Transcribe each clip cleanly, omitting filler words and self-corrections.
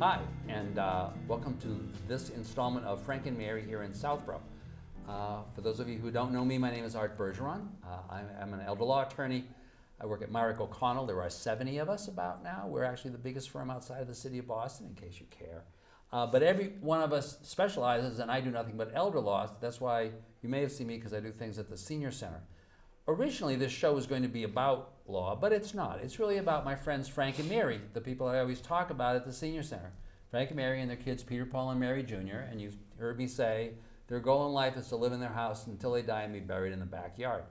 Hi, and welcome to this installment of Frank and Mary here in Southborough. For those of you who don't know me, my name is Art Bergeron. I'm an elder law attorney. I work at Myrick O'Connell. There are 70 of us about now. We're actually the biggest firm outside of the city of Boston, in case you care. But every one of us specializes, and I do nothing but elder law. That's why you may have seen me, because I do things at the senior center. Originally, this show was going to be about law, but it's not. It's really about my friends Frank and Mary, the people I always talk about at the senior center. Frank and Mary and their kids, Peter, Paul, and Mary Jr., and you've heard me say their goal in life is to live in their house until they die and be buried in the backyard.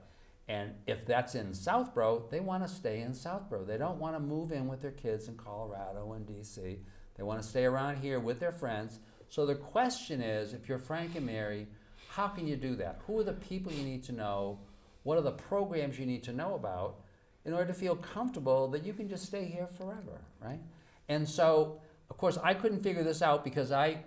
And if that's in Southborough, they want to stay in Southborough. They don't want to move in with their kids in Colorado and DC. They want to stay around here with their friends. So the question is, if you're Frank and Mary, how can you do that? Who are the people you need to know? What are the programs you need to know about in order to feel comfortable that you can just stay here forever, right? And so, of course, I couldn't figure this out because I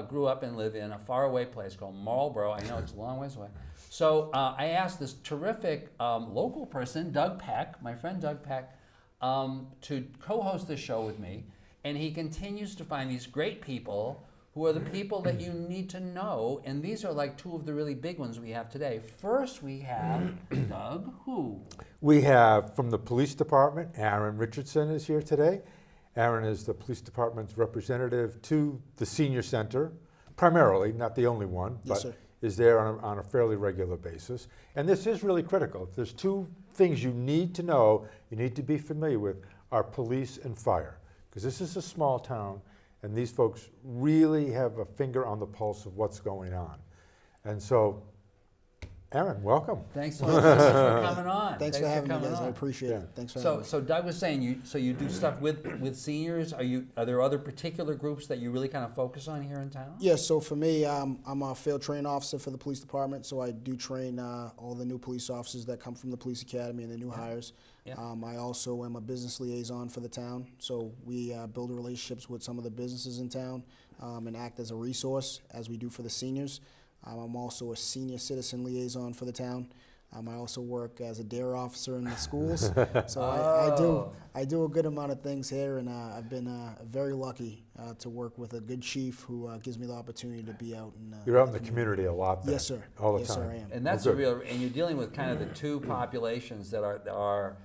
grew up and live in a faraway place called Marlborough. I know it's a long ways away. So I asked this terrific local person, Doug Peck, my friend Doug Peck, to co-host this show with me. And he continues to find these great people who are the people that you need to know. And these are like two of the really big ones we have today. First, we have Doug, who? We have from the police department, Aaron Richardson is here today. Aaron is the police department's representative to the senior center, primarily, not the only one, Yes, but sir. is there on a fairly regular basis. And this is really critical. If there's two things you need to know, you need to be familiar with, are police and fire. Because this is a small town, and these folks really have a finger on the pulse of what's going on. And so, Aaron, welcome. Thanks so much for coming on. Thanks for having me, coming guys. I on. appreciate Yeah. it. Thanks for having me. So Doug was saying, you do stuff with seniors. Are there other particular groups that you really kind of focus on here in town? Yeah, so for me, I'm a field training officer for the police department, so I do train all the new police officers that come from the police academy and the new hires. Yeah. I also am a business liaison for the town, so we build relationships with some of the businesses in town and act as a resource, as we do for the seniors. I'm also a senior citizen liaison for the town. I also work as a DARE officer in the schools, so I do a good amount of things here, and I've been very lucky to work with a good chief who gives me the opportunity to be out. You're out in the community a lot then. Yes, sir. All the yes, time. sir, I am. And that's Well, a real. And you're dealing with kind of the two populations that are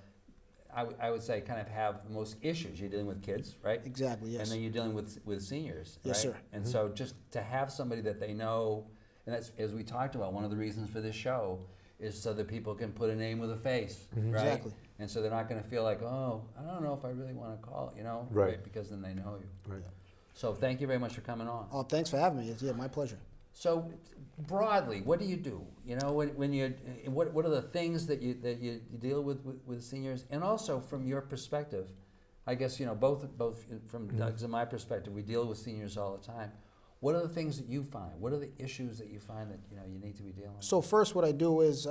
I would say kind of have the most issues. You're dealing with kids, right? Exactly, yes. And then you're dealing with seniors, Yes, right? sir. And so just to have somebody that they know, and that's, as we talked about, one of the reasons for this show is so that people can put a name with a face, right? Exactly. And so they're not going to feel like, oh, I don't know if I really want to call, Right. Because then they know you. Right. So thank you very much for coming on. Oh, thanks for having me. Yeah, my pleasure. So broadly, what do you do? When you what are the things that you deal with seniors, and also from your perspective, I guess both from Doug's and my perspective, we deal with seniors all the time. What are the things that you find? What are the issues that you find that you need to be dealing with? So first, what I do is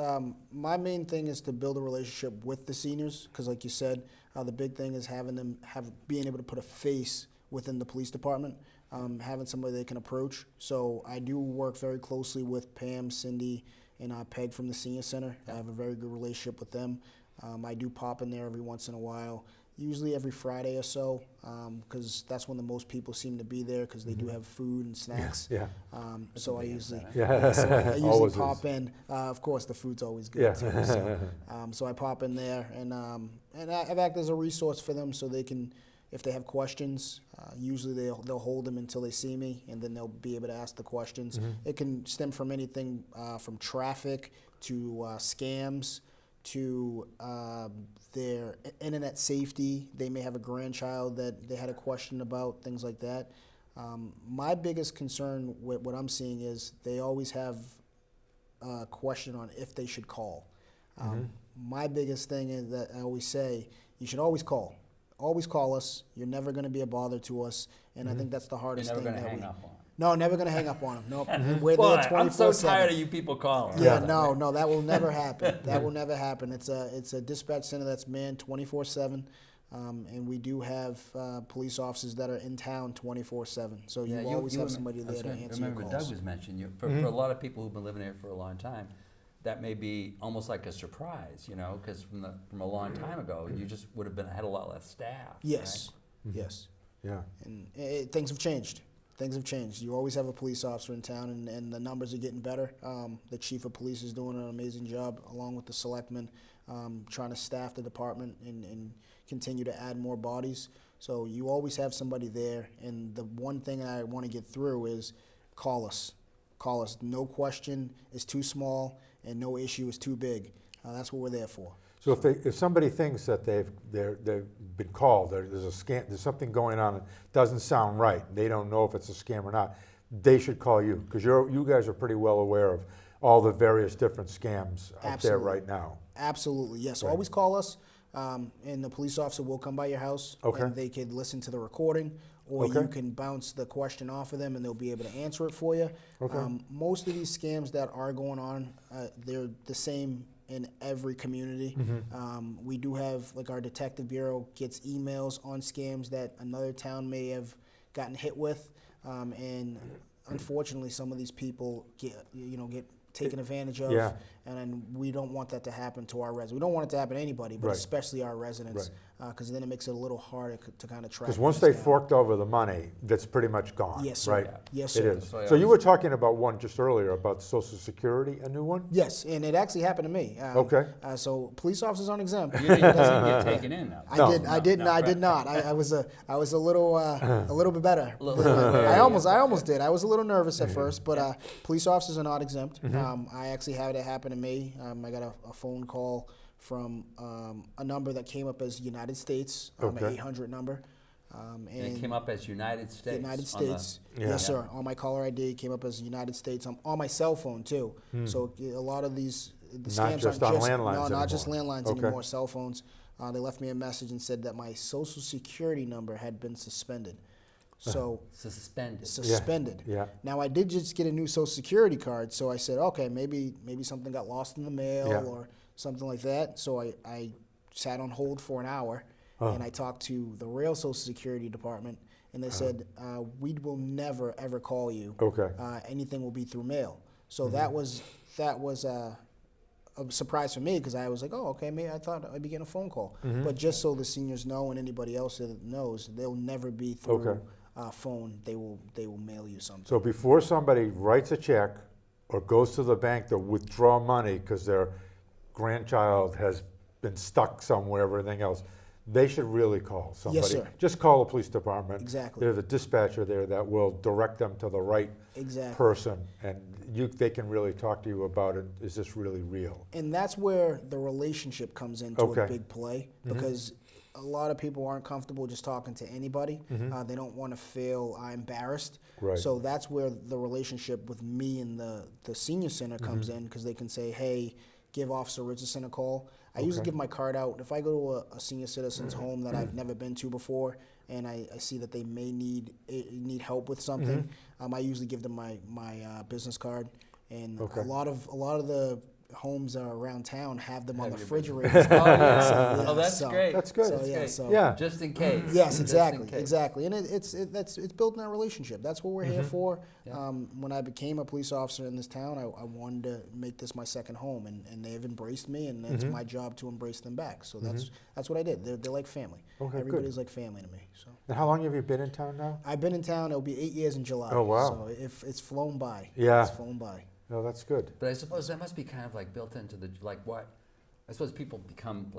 my main thing is to build a relationship with the seniors, because like you said, the big thing is having them being able to put a face within the police department, having somebody they can approach. So I do work very closely with Pam, Cindy, and Peck from the senior center. I have a very good relationship with them. I do pop in there every once in a while, usually every Friday or so, because that's when the most people seem to be there, because they do have food and snacks. Yeah. So I usually, Yeah. so I usually Always pop is. in. Of course, the food's always good Yeah. too. So, so I pop in there, and I've acted as a resource for them, so they can, if they have questions, usually they'll hold them until they see me, and then they'll be able to ask the questions. It can stem from anything from traffic to scams to their internet safety. They may have a grandchild that they had a question about, things like that. My biggest concern with what I'm seeing is they always have a question on if they should call. My biggest thing is that I always say, you should always call. Always call us. You're never going to be a bother to us, and I think that's the You're hardest never thing going to that hang we. up on. No, never going to hang up on them. Nope. We're Boy, there 24/7. I'm so tired of you people calling. Yeah, no, that will never happen. That will never happen. It's a dispatch center that's manned 24/7, and we do have police officers that are in town 24/7. So you always have somebody there to answer your remember calls. Doug was mentioning, for a lot of people who've been living here for a long time, that may be almost like a surprise, because from a long time ago, you just would have had a lot less staff. Yes, right? yes. Yeah. And things have changed. Things have changed. You always have a police officer in town, and the numbers are getting better. The chief of police is doing an amazing job, along with the selectmen, trying to staff the department and continue to add more bodies. So you always have somebody there, and the one thing I want to get through is call us. Call us. No question is too small, and no issue is too big. That's what we're there for. So if somebody thinks that they've been called, there's a scam, there's something going on that doesn't sound right, they don't know if it's a scam or not, they should call you, because you guys are pretty well aware of all the various different scams out there right now. Absolutely, yes. Right. Always call us, and the police officer will come by your house, Okay. and they could listen to the recording, or Okay. you can bounce the question off of them, and they'll be able to answer it for you. Okay. Most of these scams that are going on, they're the same in every community. We do have, like, our detective bureau gets emails on scams that another town may have gotten hit with, and unfortunately, some of these people get taken advantage of, Yeah. and we don't want that to happen to our residents. We don't want it to happen to anybody, but Right. especially our residents, because then it makes it a little harder to kind of track. Because once things they down. forked over the money, that's pretty much gone, Yes, sir. right? Yes, It sir. is. So, So you were talking about one just earlier, about Social Security, a new one? Yes, and it actually happened to me. Okay. So police officers aren't exempt. You didn't get taken in now. No. I did not. I was a little bit better. Little bit. I almost did. I was a little nervous at first, but police officers are not exempt. I actually had it happen to me. I got a phone call from a number that came up as United States, an Okay. 800 number. And it came up as United States. United on States. Yeah. Yes, sir. On my caller ID, it came up as United States. On my cell phone too. So a lot of the scams Not just aren't on landlines no, not just anymore. landlines Okay. anymore. Cell phones. They left me a message and said that my Social Security number had been suspended. So Suspended. suspended. Yeah. Now I did just get a new Social Security card, so I said, okay, maybe something got lost in the mail Yeah. or something like that. So I sat on hold for an hour, and I talked to the real Social Security department, and they said, we will never ever call you. Okay. Anything will be through mail. So that was a surprise for me, because I was like, oh, okay, maybe I thought I'd be getting a phone call. But just so the seniors know, and anybody else that knows, they'll never be through Okay. phone. They will mail you something. So before somebody writes a check or goes to the bank to withdraw money because their grandchild has been stuck somewhere, everything else, they should really call somebody. sir. Just call the police department. Exactly. There's a dispatcher there that will direct them to the right Exactly. person, and they can really talk to you about it. Is this really real? And that's where the relationship comes into Okay. a big play, because a lot of people aren't comfortable just talking to anybody. They don't want to feel embarrassed. Right. So that's where the relationship with me and the senior center comes in, because they can say, hey, give Officer Richardson a call. I usually give my card out. If I go to a senior citizen's home that I've never been to before, and I see that they may need help with something, I usually give them my business card. And Okay. a lot of the homes that are around town have them on the Have your refrigerators. Oh, yeah. So, Oh, that's great. That's good. So, That's yeah, great. so- Yeah. Just in case. Yes, Just in exactly, case. exactly, and it's built in that relationship. That's what we're here for. Yeah. When I became a police officer in this town, I wanted to make this my second home, and they've embraced me, and it's my job to embrace them back. So that's what I did. They're like family. Okay, good. Everybody's like family to me. So And how long have you been in town now? I've been in town. It'll be 8 years in July. Oh, wow. So if it's flown by. Yeah. It's flown by. No, that's good. But I suppose that must be kind of like built into the, like what? I suppose people become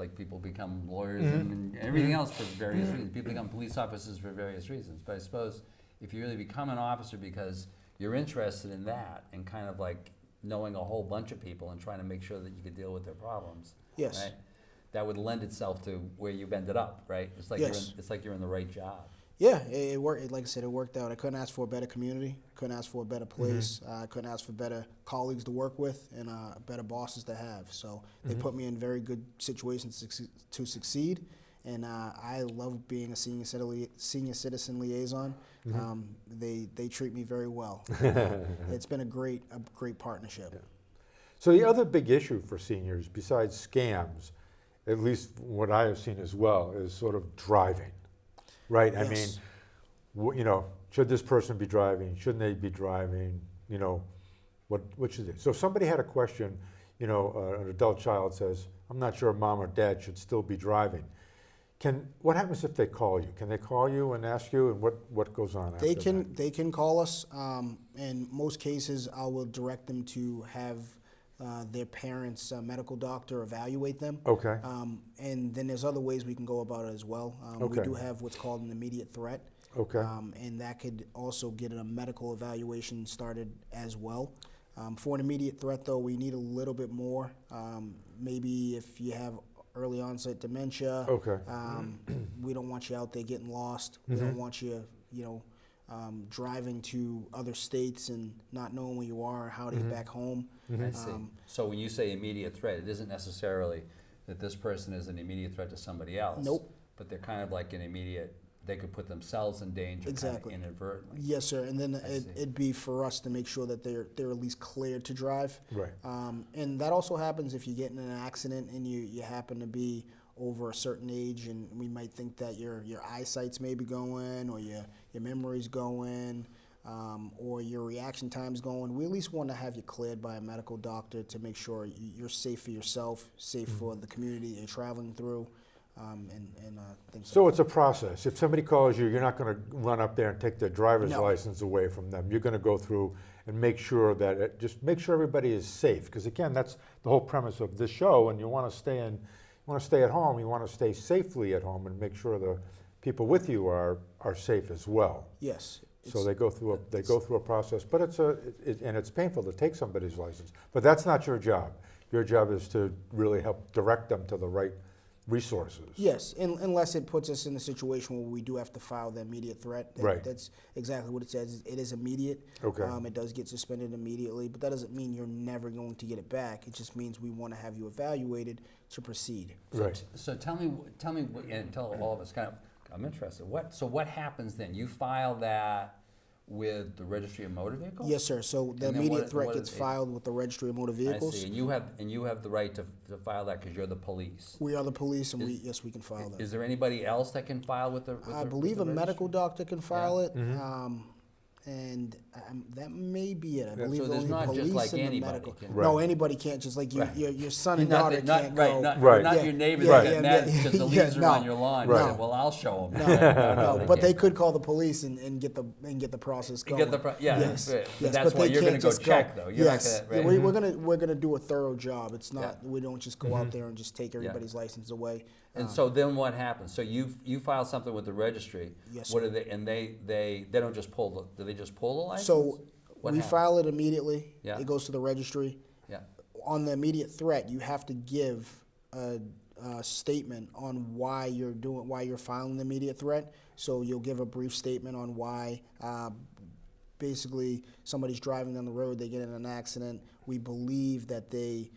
lawyers and everything else for various reasons. People become police officers for various reasons. But I suppose if you really become an officer because you're interested in that and kind of like knowing a whole bunch of people and trying to make sure that you could deal with their problems, Yes. right? That would lend itself to where you've ended up, right? It's like Yes. you're in the right job. Yeah, it worked. Like I said, it worked out. I couldn't ask for a better community. Couldn't ask for a better place. I couldn't ask for better colleagues to work with and better bosses to have. So they put me in very good situations to succeed. And I love being a senior citizen liaison. They treat me very well. It's been a great partnership. So the other big issue for seniors, besides scams, at least what I have seen as well, is sort of driving, right? I mean, Yes. should this person be driving? Shouldn't they be driving? What should they? So if somebody had a question, an adult child says, I'm not sure mom or dad should still be driving. What happens if they call you? Can they call you and ask you, and what goes on after that? They can call us. In most cases, I will direct them to have their parents' medical doctor evaluate them. Okay. And then there's other ways we can go about it as well. Okay. We do have what's called an immediate threat. Okay. And that could also get a medical evaluation started as well. For an immediate threat, though, we need a little bit more. Maybe if you have early onset dementia. Okay. We don't want you out there getting lost. We don't want you, driving to other states and not knowing where you are or how to get back home. I see. So when you say immediate threat, it isn't necessarily that this person is an immediate threat to somebody else. Nope. But they're kind of like an immediate, they could put themselves in danger Exactly. kind of inadvertently. Yes, sir. And then it'd be for us to make sure that they're at least cleared to drive. Right. And that also happens if you get in an accident and you happen to be over a certain age, and we might think that your eyesight's maybe going, or your memory's going, or your reaction time's going. We at least want to have you cleared by a medical doctor to make sure you're safe for yourself, safe for the community you're traveling through. And things So like it's a process. If somebody calls you, you're not going to run up there and take their driver's No. license away from them. You're going to go through and make sure that just make sure everybody is safe. Because again, that's the whole premise of this show. And you want to stay at home. You want to stay safely at home and make sure the people with you are safe as well. Yes. So they go through a process, but it's painful to take somebody's license. But that's not your job. Your job is to really help direct them to the right resources. Yes, unless it puts us in a situation where we do have to file the immediate threat. Right. That's exactly what it says. It is immediate. Okay. It does get suspended immediately, but that doesn't mean you're never going to get it back. It just means we want to have you evaluated to proceed. Right. So tell me, and tell all of us kind of, I'm interested. What happens then? You file that with the Registry of Motor Vehicles? Yes, sir. So the And then immediate threat what gets is it? filed with the Registry of Motor Vehicles. I see. And you have the right to file that because you're the police. We are the police, and we can file that. Is there anybody else that can file with the? I believe a medical doctor can file it. Mm-hmm. And that may be it. I Yeah, believe so there's only not just police like and the anybody medical. can- No, Right. anybody can't. Just like Right. your son and Not daughter that- not- can't right, go. Not Yeah, your neighbors yeah, that get yeah, mad yeah, because the yeah, leaves are no, on your lawn. Right. You say, well, I'll show them. No, but they could call the police and get the process going. Yes, yes, but that's but why they you're going can't to go just check though. You're yes, not gonna, right? we're gonna do a thorough job. It's not Yeah. we don't just go out there and just take everybody's license away. And so then what happens? So you file something with the registry. Yes, What sir. do they? And they don't just pull the. Do they just pull the license? So What we happens? file it immediately. Yeah. It goes to the registry. Yeah. On the immediate threat, you have to give a statement on why you're filing the immediate threat. So you'll give a brief statement on why. Basically, somebody's driving down the road, they get in an accident. We believe that they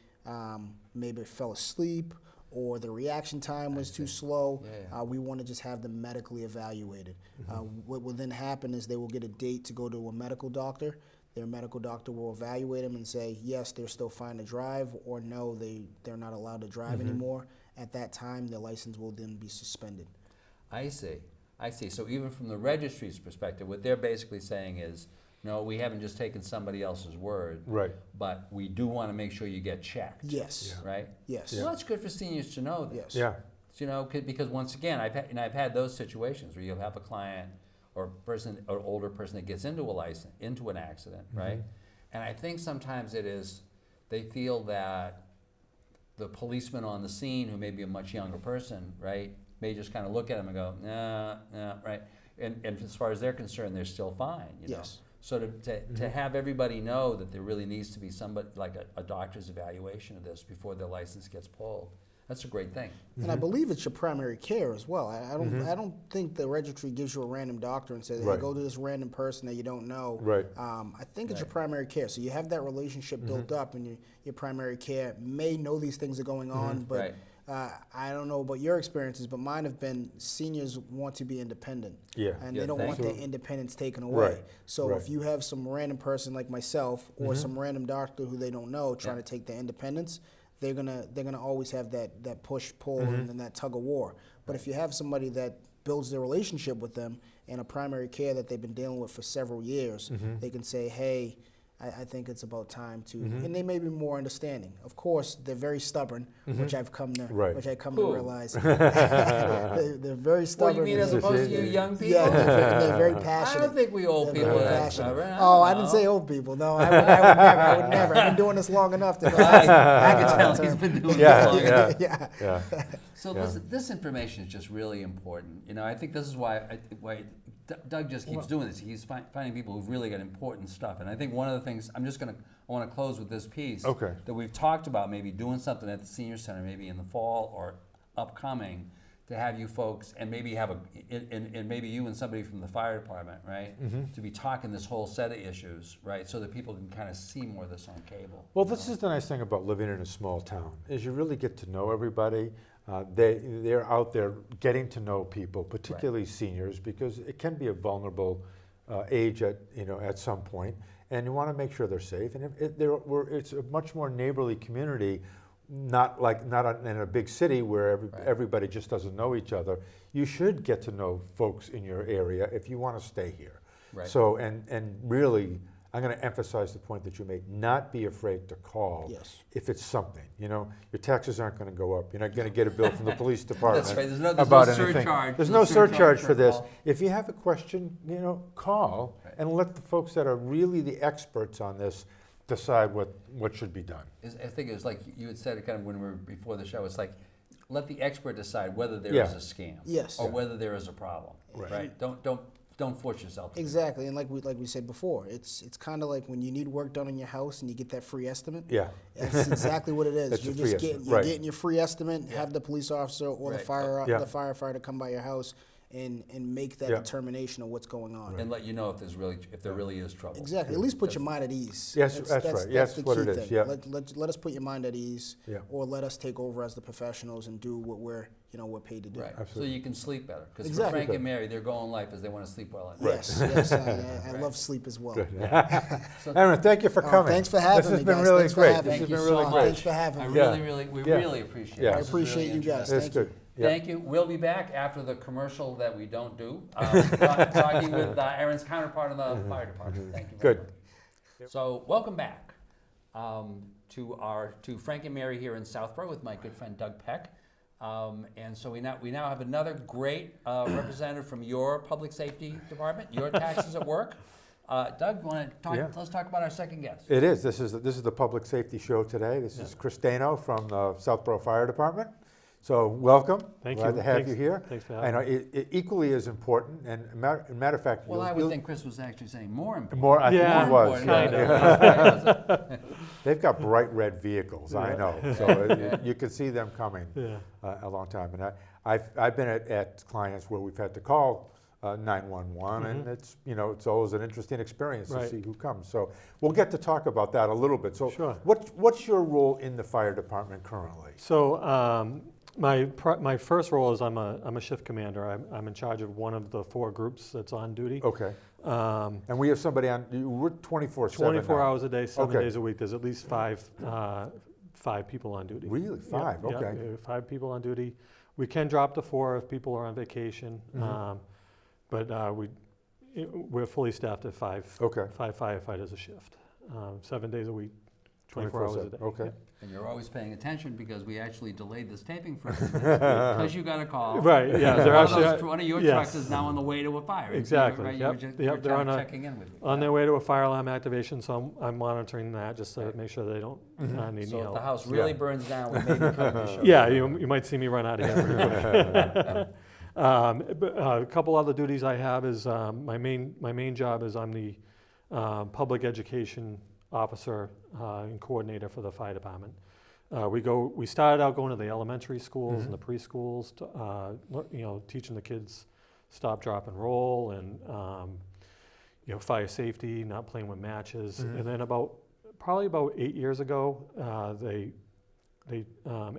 maybe fell asleep or the reaction time was too slow. Yeah. We want to just have them medically evaluated. What will then happen is they will get a date to go to a medical doctor. Their medical doctor will evaluate them and say, yes, they're still fine to drive, or no, they're not allowed to drive anymore. At that time, their license will then be suspended. I see. So even from the registry's perspective, what they're basically saying is, no, we haven't just taken somebody else's word, Right. but we do want to make sure you get checked. Yes. Right. Yes. Well, that's good for seniors to know this. Yes. Yeah. You know, because once again, I've had those situations where you'll have a client or person or older person that gets into an accident, right? And I think sometimes it is they feel that the policeman on the scene, who may be a much younger person, right, may just kind of look at them and go, nah, right? And as far as they're concerned, they're still fine. You know? Yes. So to have everybody know that there really needs to be somebody like a doctor's evaluation of this before their license gets pulled. That's a great thing. And I believe it's your primary care as well. I don't think the registry gives you a random doctor and says, hey, Right. go to this random person that you don't know. Right. I think it's your primary care. So you have that relationship built up, and your primary care may know these things are going on, but I don't know about your experiences, but mine have been seniors want to be independent. Yeah. And Yeah, they don't thank want you. their independence taken away. Right. So Right. if you have some random person like myself or some random doctor who they don't know trying to take their independence, they're gonna always have that push pull and that tug of war. But if you have somebody that builds their relationship with them and a primary care that they've been dealing with for several years, they can say, hey, I think it's about time to, and they may be more understanding. Of course, they're very stubborn, which I've come to, Who? realize. They're very stubborn. What, you mean as opposed to you young people? Yeah, they're very I passionate. don't think we old They're people very are that passionate. stubborn. Oh, I didn't say old people. No, I would never. I've been doing this long enough to know. I can tell he's been doing this long. Yeah. So this information is just really important. You know, I think this is why Doug just keeps doing this. He's finding people who've really got important stuff. And I think one of the things, I want to close with this piece that we've talked about, maybe doing something at the senior center, maybe in the fall or upcoming, to have you folks, and maybe have and maybe you and somebody from the fire department, right, to be talking this whole set of issues, right, so that people can kind of see more of this on cable. Well, this is the nice thing about living in a small town, is you really get to know everybody. They're out there getting to know people, particularly seniors, because it can be a vulnerable age at some point, and you want to make sure they're safe. And it's a much more neighborly community, not in a big city where everybody just doesn't know each other. You should get to know folks in your area if you want to stay here. Right. So and really, I'm going to emphasize the point that you made. Not be afraid to call if it's something. You know, your taxes aren't going to go up. You're not going to get a bill from the police department. That's right. There's about no anything. Surcharge. There's no surcharge for this. Call. If you have a question, call and let the folks that are really the experts on this decide what should be done. I think it was like you had said it kind of when we were before the show. It's like, let the expert decide whether there is a scam, or whether there is a problem. Right. Don't force yourself. Exactly, and like we said before, it's kind of like when you need work done on your house and you get that free estimate. Yeah, that's exactly what it is. You're just getting your free estimate. Have the police officer or the firefighter come by your house and make that determination of what's going on, and let you know if there really is trouble. Exactly. At least put your mind at ease. Yes, that's right. That's what it is. Yeah. Let us put your mind at ease, or let us take over as the professionals and do what we're paid to do. Right. Absolutely. So you can sleep better. Because for Frank and Mary, their goal in life is they want to sleep well at night. Yes. I love sleep as well. So, Aaron, thank you for coming. Thanks for having me, guys. This has been really great. Thank you so much. Thanks for having me. We really appreciate it. I appreciate you guys. Thank you. Thank you. We'll be back after the commercial that we don't do, talking with Aaron's counterpart in the fire department. Thank you very much. So welcome back to Frank and Mary here in Southborough with my good friend Doug Peck. And so we now have another great representative from your public safety department, your taxes at work. Doug, let's talk about our second guest. It is. This is the public safety show today. This is Chris Dano from the Southborough Fire Department. So welcome. Thank you. Glad to have you here. Thanks for having me. It equally as important, and matter of fact, I would think Chris was actually saying more important. I think he was. Kind of. They've got bright red vehicles. I know. So you can see them coming a long time. And I've been at clients where we've had to call 911, and it's always an interesting experience to see who comes. So we'll get to talk about that a little bit. So what's your role in the fire department currently? So my first role is I'm a shift commander. I'm in charge of one of the 4 groups that's on duty. Okay. And we have somebody on. We're 24/7. 24 hours a day, 7 days a week. There's at least 5 people on duty. Really, 5? Yeah, okay. Yeah, 5 people on duty. We can drop to 4 if people are on vacation, but we're fully staffed at 5. Okay. 5 firefighters a shift, 7 days a week, 24 hours a day. Okay. Yeah. And you're always paying attention because we actually delayed this taping for because you got a call. Right. Yeah. They're one of your trucks is now on the way to a fire. Exactly. Right? You're they're checking in with you. On their way to a fire alarm activation, so I'm monitoring that just to make sure they don't need any help. So if the house really burns down, we maybe come to the show. Yeah, you might see me run out of here pretty quick. A couple other duties I have is my main job is I'm the public education officer and coordinator for the fire department. We started out going to the elementary schools and the preschools, teaching the kids stop, drop, and roll, and fire safety, not playing with matches. And then probably about 8 years ago, they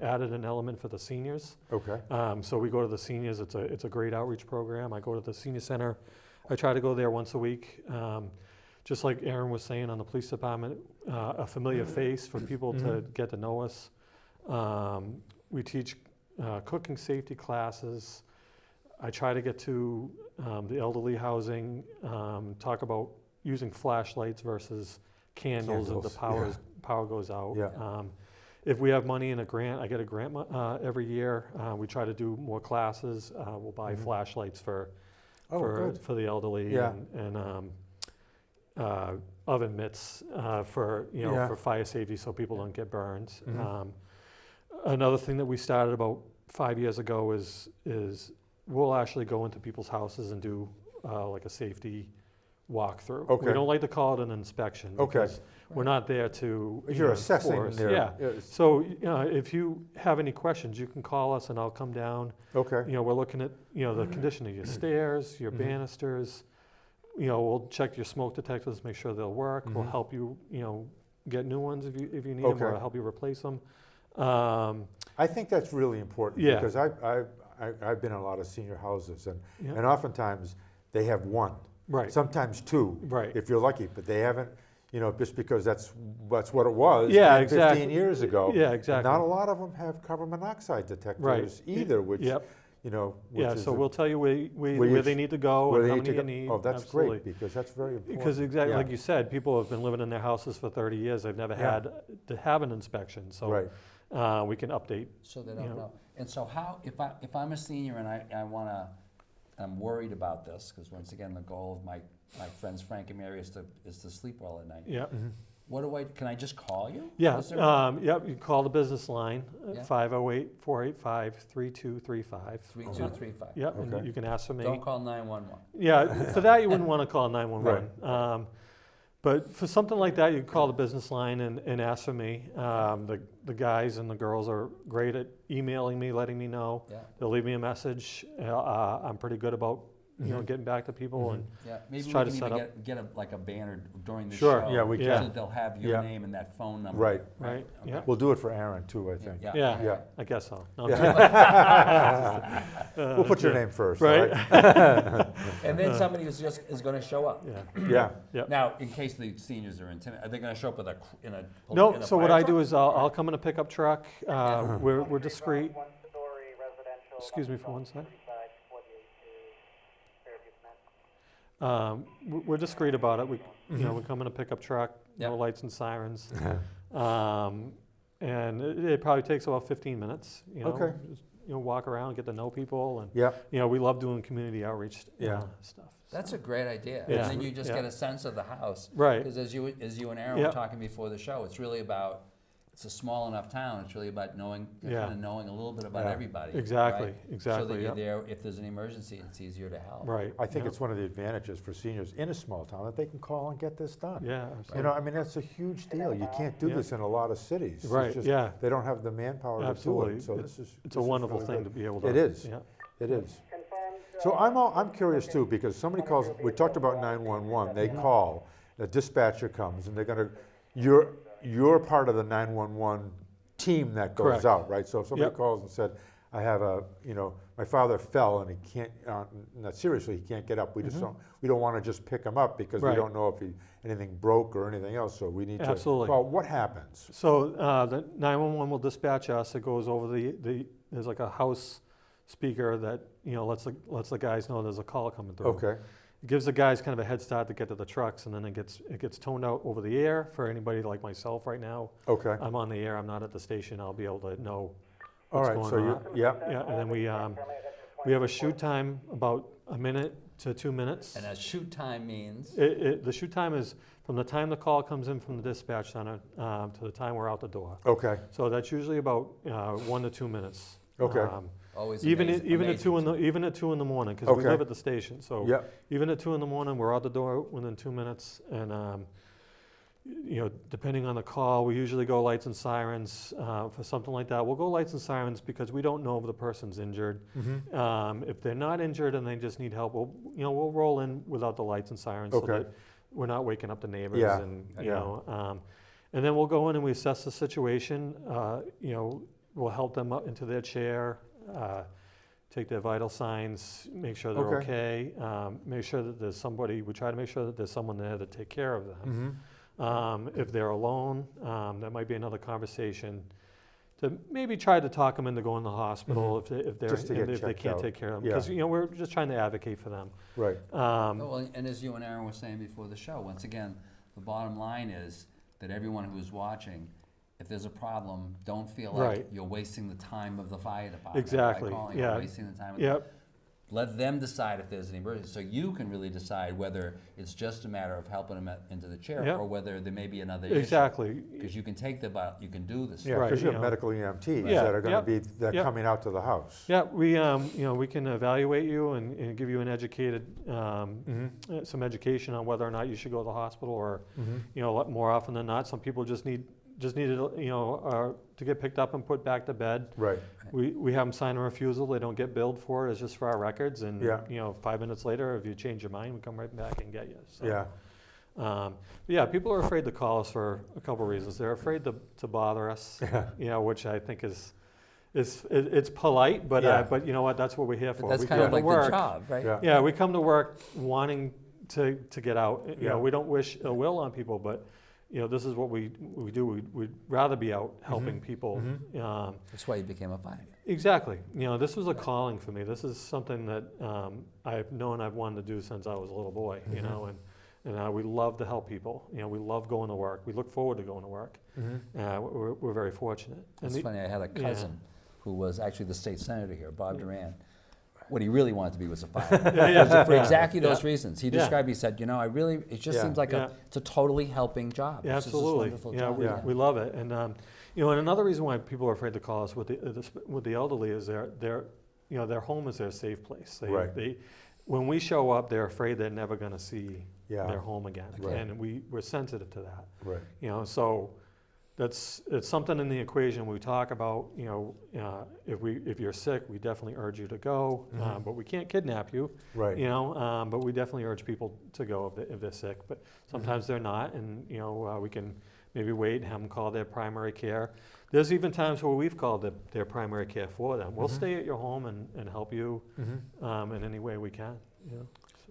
added an element for the seniors. Okay. So we go to the seniors. It's a great outreach program. I go to the senior center. I try to go there once a week. Just like Aaron was saying on the police department, a familiar face for people to get to know us. We teach cooking safety classes. I try to get to the elderly housing, talk about using flashlights versus candles if the Candles, power goes out. Yeah. If we have money in a grant, I get a grant every year. We try to do more classes. We'll buy flashlights for Good. the elderly Yeah. and oven mitts for Yeah. for fire safety so people don't get burns. Mhm. Another thing that we started about 5 years ago is we'll actually go into people's houses and do like a safety walkthrough. Okay. We don't like to call it an inspection Okay. because we're not there to You're assessing enforce. their. Yeah. Yes. So if you have any questions, you can call us and I'll come down. Okay. We're looking at the condition of your stairs, your Mhm. banisters. We'll check your smoke detectors, make sure they'll work. We'll Mhm. help you get new ones if you need Okay. them, or help you replace them. I think that's really important. Yeah. Because I've been in a lot of senior houses, and Yeah. oftentimes they have one, Right. sometimes two, Right. if you're lucky, but they haven't, just because that's what it was Yeah, 10, exactly. 15 years ago. Yeah, And exactly. not a lot of them have carbon monoxide detectors Right. either, which, Yep. which Yeah. is So we'll tell you where where you they need to go where and they how need to many you go. need. Oh, that's Absolutely. great, because that's very important. Because exactly Yeah. like you said, people have been living in their houses for 30 years. They've never Yeah. had to have an inspection. So Right. we can update. So they You don't know. know. And so how, if I'm a senior and I'm worried about this, because once again, the goal of my friends Frank and Mary is to sleep well at night. Yeah. Mhm. Can I just call you? Yeah, Is there- yep, you call the business line, Yeah. 508-485-3235. 3235. Yep, and Okay. you can ask for me. Don't call 911. Yeah, for that you wouldn't want to call 911. But for something like that, you can call the business line and ask for me. The guys and the girls are great at emailing me, letting me know. Yeah, They'll leave me a message. I'm pretty good about getting back to people and yeah. Maybe we try can to even set get a banner during the Sure. show. Yeah, we So can. that they'll have your Yeah. name and that phone number. Right. Right, Okay. yeah. We'll do it for Aaron too, I think. Yeah. Yeah. I guess so. No, We'll put your name first. all Right. And then somebody is going to show up. Yeah. Yeah. Yep. Now, in case the seniors are intimidated, are they going to show up with in a No, in a so what fire I do truck? is I'll come in a pickup truck. We're discreet. One-story residential. Excuse me for one sec. 48 to Fairview Smith. We're discreet about it. We come in a pickup truck, no Yep. lights and sirens. And it probably takes about 15 minutes, Okay. just, walk around, get to know people. And, Yeah. we love doing community outreach Yeah. stuff. That's a great idea. Yeah. And then you just Yeah. get a sense of the house. Right. Because as you and Aaron Yeah. were talking before the show, it's really about, it's a small enough town, it's really about knowing, Yeah. kind of knowing a little bit about Yeah. everybody. Exactly, right? So that exactly, you're yep. there, if there's an emergency, it's easier to help. Right. I think yep. it's one of the advantages for seniors in a small town that they can call and get this done. Yeah, You absolutely. know, I mean, that's a huge deal. You can't do Yeah. this in a lot of cities. It's Right, just yeah. They don't have the manpower to do Absolutely. it. So this is. It's this a is wonderful really thing to good. be able to. It is. Yeah. It is. Confirmed. So I'm curious too, because somebody calls, we talked about 911, they call, the dispatcher comes, and they're gonna, you're part of the 911 team that goes Correct. out, right? So if somebody Yep. calls and said, I have my father fell and he can't, not seriously, he can't get up, we just we don't wanna just pick him up because we Right. don't know if anything broke or anything else, so we need to. Absolutely. Well, what happens? So the 911 will dispatch us. It goes over there's like a house speaker that lets the guys know there's a call coming through. Okay, It gives the guys kind of a head start to get to the trucks, and then it gets toned out over the air for anybody like myself right now. okay, I'm on the air. I'm not at the station. I'll be able to know all what's right, going so you, on. yeah, Yeah, and then we have a shoot time about a minute to 2 minutes. And a shoot time means, The shoot time is from the time the call comes in from the dispatch center to the time we're out the door. okay, So that's usually about 1 to 2 minutes. Okay. always Even amazing. even at amazing. 2 in the morning, because we Okay. live at the station. So yeah, even at 2 in the morning, we're out the door within 2 minutes. And depending on the call, we usually go lights and sirens for something like that. We'll go lights and sirens because we don't know if the person's injured. If they're not injured and they just need help, we'll roll in without the lights and sirens so Okay. that we're not waking up the neighbors. Yeah. And Yeah. and then we'll go in and we assess the situation. We'll help them up into their chair, take their vital signs, make sure they're okay, make sure that there's somebody. We try to make sure that there's someone there to take care of them. If they're alone, that might be another conversation to maybe try to talk them into going to the hospital if they're Just to get if they checked can't out. take care of them. Yeah. Because we're just trying to advocate for them. right, Well, and as you and Aaron were saying before the show, once again, the bottom line is that everyone who's watching, if there's a problem, don't feel like Right. you're wasting the time of the fire department. Exactly, By calling, yeah. Or wasting the time of Yep, Let them decide if there's an emergency, so you can really decide whether it's just a matter of helping them into the chair, Yep. or whether there may be another issue. exactly. Because you can take you can do this. Yeah, Right, because you you have know. medical EMTs Yeah, that are gonna yep, be, they're yep. coming out to the house. Yeah, we, we can evaluate you and give you an educated, some education on whether or not you should go to the hospital, or, more often than not, some people just need it, to get picked up and put back to bed. Right, We have them sign a refusal, they don't get billed for it, it's just for our records, and, Yeah. 5 minutes later, if you change your mind, we come right back and get you, so. yeah, Yeah, people are afraid to call us for a couple of reasons. They're afraid to bother us, which I think it's polite, but Yeah. But you know what? That's what we're here for. But that's we kind come of to like work. the job, right? yeah. Yeah, we come to work wanting to get out. Yeah. We don't wish ill will on people, but this is what we do. We'd rather be out helping people. That's why you became a fireman. Exactly. This was a calling for me. This is something that I've known I've wanted to do since I was a little boy. And we love to help people. We love going to work. We look forward to going to work. We're very fortunate. And It's funny, I had a cousin who was actually the state senator here, Bob Duran. What he really wanted to be was a fireman. For exactly those reasons. He described, he said, it just Yeah. seems like Yeah. it's a totally helping job. Yeah, It's just this absolutely. wonderful Yeah, job. we love it. And and another reason why people are afraid to call us with the elderly is their home is their safe place. Right. When we show up, they're afraid they're never going to see Yeah. their home again, Right. and we're sensitive to that. Right, So it's something in the equation we talk about. If you're sick, we definitely urge you to go, but we can't kidnap you. right. But we definitely urge people to go if they're sick. But sometimes they're not, and we can maybe wait and have them call their primary care. There's even times where we've called their primary care for them. We'll stay at your home and help you in any way we can.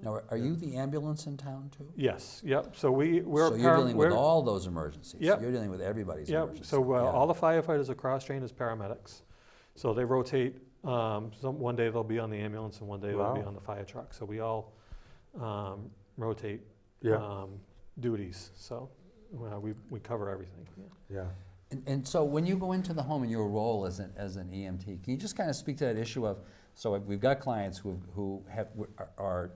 Now, are you the ambulance in town too? Yes. Yep. So we're So you're dealing with all those emergencies. Yep. You're dealing with everybody's Yep. emergencies. So Yeah. all the firefighters are cross-trained as paramedics. So they rotate. One day they'll be on the ambulance, and one day they'll be Wow. on the fire truck. So we all rotate Yeah. duties. So we cover everything. Yeah. Yeah, And so when you go into the home in your role as an EMT, can you just kind of speak to that issue of, so we've got clients who are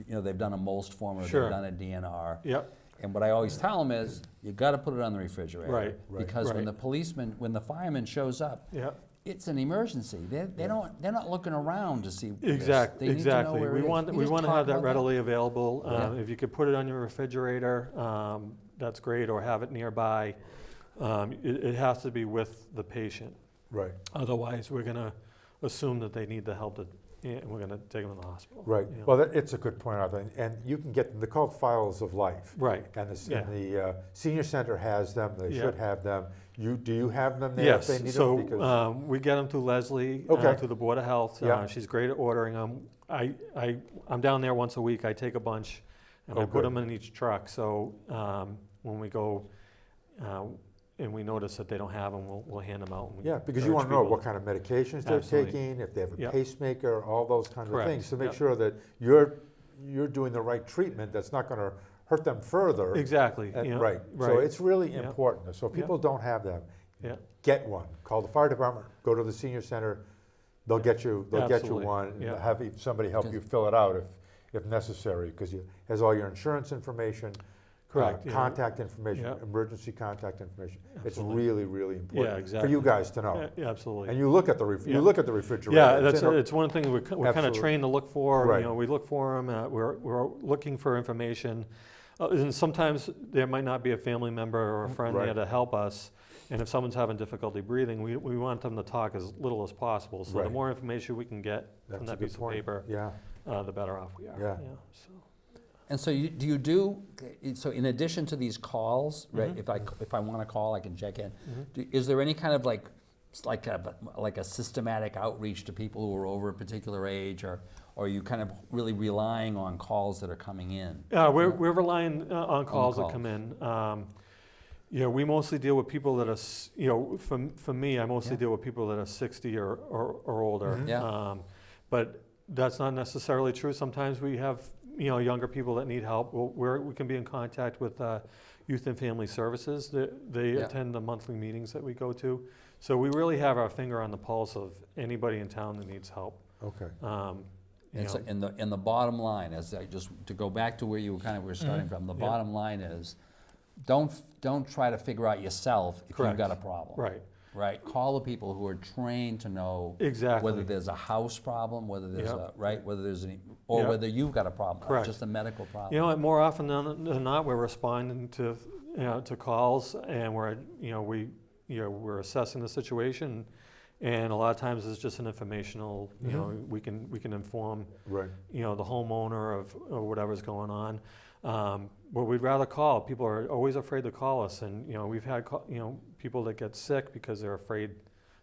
they've done a MOLST form, or Sure. they've done a DNR. Yep. And what I always tell them is, you got to put it on the refrigerator. Right. Because when Right. when the fireman shows up, Yep. it's an emergency. They're not looking around to see this. Exactly. They need to know Exactly. where We it is. want Can you we just want to talk have that about readily available. Yeah. If you could put it on your refrigerator, that's great, or have it nearby. It has to be with the patient. right, Otherwise, we're going to assume that they need the help, and we're going to take them to the hospital. right. you know. Well, it's a good point, Arthur, and you can get them, they're called files of life. Right. And the Yeah. senior center has them, they Yeah. should have them. Do you have them there Yes, if they need so them? Because- we get them through Leslie, Okay. through the Board of Health. Yeah. She's great at ordering them. I'm down there once a week. I take a bunch, and Oh, I put good. them in each truck. So when we go and we notice that they don't have them, we'll hand them out. And we Yeah, because you urge want to know people what kind of medications they're Absolutely. taking, if they have a Yep. pacemaker, all those kinds of Correct. things, to make Yep. sure that you're doing the right treatment that's not going to hurt them further. Exactly. Right. So it's really Yeah. important. So if people don't have them, Yeah. get one. Call the fire department, go to the senior center, they'll get you Absolutely. one, and Yeah. have somebody help you fill it out if necessary, because it has all your insurance information, Correct. yeah. contact information, Yeah. emergency contact information. It's Absolutely. really, really important for exactly. you guys to know. Yeah, absolutely. And you look at the Yeah. you look at the refrigerator. Yeah, It's in a- it's one thing we're kind of Absolutely. trained to look for. Right. We look for them. We're looking for information, and sometimes there might not be a family member or a friend Right. there to help us. And if someone's having difficulty breathing, we want them to talk as little as possible. So the Right. more information we can get That's from a that good piece of point. paper, Yeah. the better off we are. Yeah. So. And so so in addition to these calls, right, if I want to call, I can check in. Is there any kind of like a systematic outreach to people who are over a particular age, or are you kind of really relying on calls that are coming in? We're relying on calls that calls. come in. We mostly deal with people that are, for me, I mostly Yeah. deal with people that are 60 or older. Yeah. But that's not necessarily true. Sometimes we have, younger people that need help. We can be in contact with, Youth and Family Services. They Yeah. attend the monthly meetings that we go to. So we really have our finger on the pulse of anybody in town that needs help. Okay. You And, know, so, and the bottom line, as I just, to go back to where you kind of were starting from, the Yeah. bottom line is, don't try to figure out yourself if Correct. you've got a problem. Right. Right, call the people who are trained to know Exactly. whether there's a house problem, whether there's Yep. a, right, whether there's any, or Yep. whether you've got a problem, not Correct. just a medical problem. You know, and more often than not, we're responding to, to calls, and we're assessing the situation, and a lot of times it's just an informational. You know, we can inform Right. the homeowner of whatever's going on. But we'd rather call. People are always afraid to call us, and we've had people that get sick because they're afraid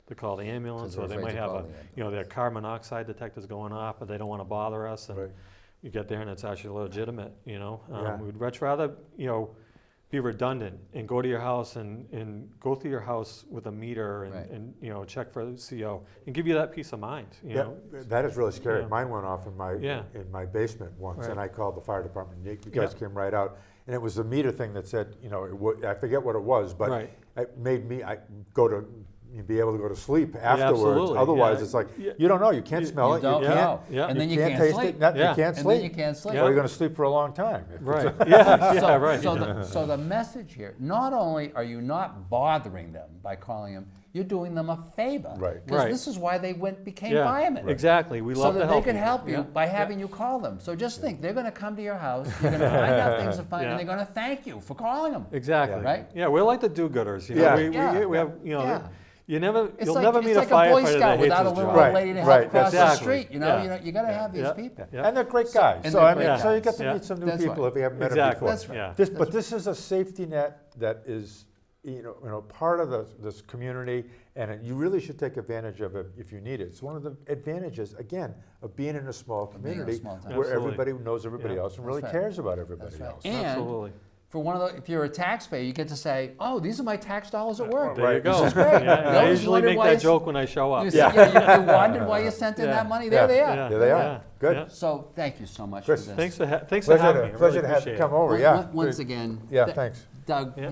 to call the ambulance, 'Cause they're or they afraid might to have call the their carbon monoxide detector's going off, but they don't want to bother us, and Right. you get there and it's actually legitimate. Yeah. We'd much rather be redundant and go to your house and go through your house with a meter and, Right. and check for the CO and give you that peace of mind. Yeah, that is really scary. Yeah. Mine went off in my Yeah. basement once, Right. and I called the fire department. You guys Yeah. came right out, and it was the meter thing that said, I forget what it was, but Right. it made me be able to go to sleep afterwards. absolutely. Otherwise, Yeah. it's like Yeah. you don't know. You can't smell You it. don't you can't. know. Yeah. And then you can't can't taste sleep. it. Yeah. You can't And sleep. then you can't sleep. Yeah. Or you're going to sleep for a long time. Right. Yeah. So, right. so the message here, not only are you not bothering them by calling them, you're doing them a favor. Right. Because Right. this is why they became Yeah. firemen. Exactly. We So love that to they help can you. help you Yeah. by having you call them. So just think, they're going to come to your house, you're going to find out things are fine, Yeah. and they're going to thank you for calling them. Exactly. Right? Yeah, we're like the do-gooders. Yeah. Yeah. We have Yeah. You'll It's never like, meet it's a like a Boy firefighter Scout that hates without a his little job. old Right, lady to help right, across the exactly. street. You got to have these Yeah. people. Yeah. And they're great guys. and So they're I great mean, so you guys. get to Yeah. meet some new That's people right. if you haven't met them Exactly. before. That's right. Yeah. But this is a safety net that is, part of this community, and you really should take advantage of it if you need it. It's one of the advantages, again, of being in a small being in a community small town. where Absolutely. everybody knows everybody Yeah. else and really That's right. cares about everybody That's right. else. And Absolutely. for if you're a taxpayer, you get to say, "Oh, these are my tax dollars at work." There you Right. go. This is great. Yeah, You I always usually wondered make why that you s- joke when I show up. You, you wondered why you sent in Yeah. that money. There they are. Yeah. There they are. Yeah. Good. Yeah. So thank you so much Chris, for this. Thanks for having me. I Pleasure really to have you appreciate come it. over, yeah. Once again. Yeah, thanks. Doug, Yeah.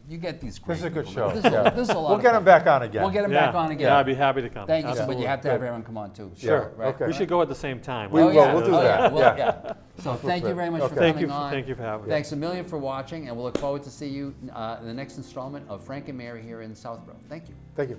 you get these great This is a good people. show. This is, Yeah. this is a lot We'll of get fun. them back on again. We'll get them Yeah. back on again. Yeah, I'd be happy to come. Thank you, but Absolutely. you have to have Good. everyone come on too. Sure, Right? okay. We should go at the same time. We Oh, will, yeah. we'll do Oh, that, Yeah. yeah. So thank you very much for Okay. coming on. Thank you for having me. Thanks a million for watching, and we'll look forward to see you in the next installment of Frank and Mary here in Southborough. Thank you. Thank you.